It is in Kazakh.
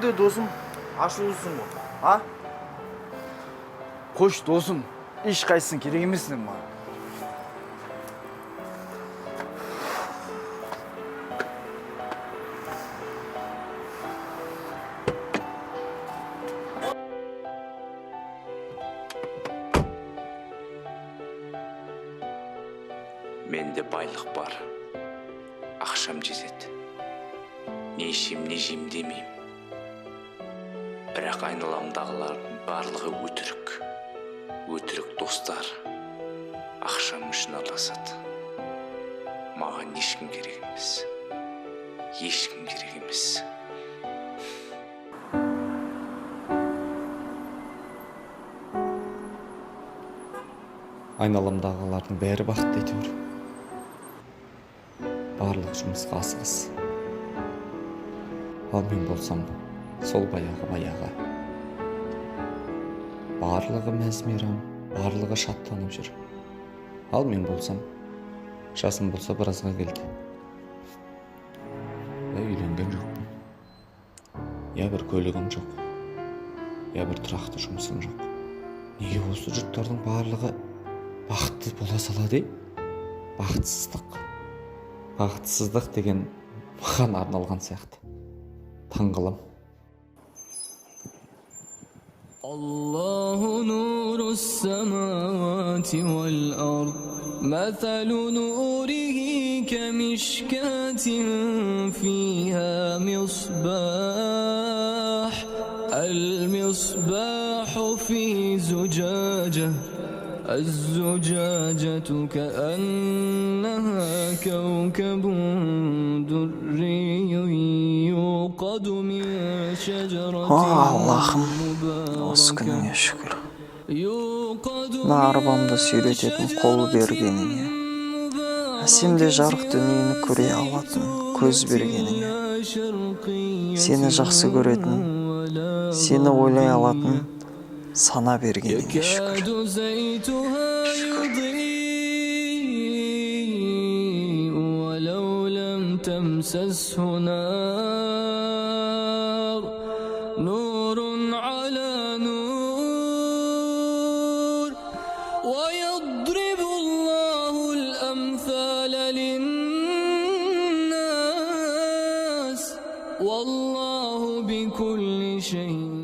де досым, ашулысың ғой, а? Қош досым, еш қайсың керек емесің маған. Менде байлық бар, ақшам жетеді. Не ішем, не жем демеймін. Бірақ айналамдағылардың барлығы өтірік. Өтірік достар ақшам үшін аласады. Маған ешкім керек емес. Ешкім керек емес. Айналамдағылардың бәрі бақытты әйтеуір. Барлық жұмысқа асығыс. Ал мен болсам, сол баяғы. Барлығы мәз-мейрам, барлығы шаттанып жүр. Ал мен болсам, жасым болса біразға келді. Үйленген жоқпын. Я бір көлігім жоқ, я бір тұрақты жұмысым жоқ. Неге осы жұрттардың барлығы бақытты бола салады? Бақытсыздық деген маған арналған сияқты. Таңғалам. Аллаху нурус самавати вал ард. Маталу нурихи камишкатин фиха мисбах. Ал-мисбаху фи зуджажа. الزجاجة كأنها كوكب دري يوقد من شجرة Allah'ım, осы күніңе шүкір. Мына арбамды сүйрететін қол бергеніңе, сенде жарық дүниені көре алатын көз бергеніңе, сені жақсы көретін, сені ойлай алатын сана бергеніңе шүкір. تمسسه نار نور على نور ويضرب الله الأمثال للناس والله بكل شيء